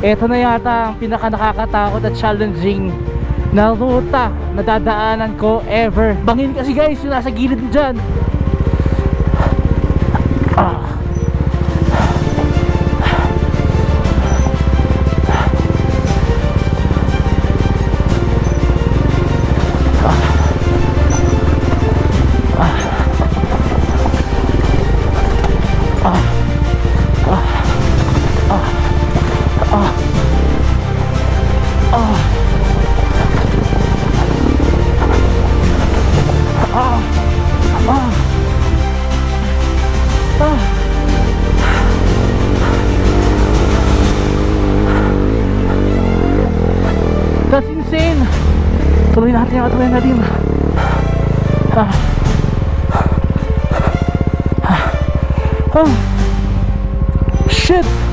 Ito na yata ang pinaka nakakatakot at challenging na ruta na dadaanan ko ever. Bangin kasi guys, yung nasa gilid dyan. That's insane. Tuloy natin yung adrenaline. Shit.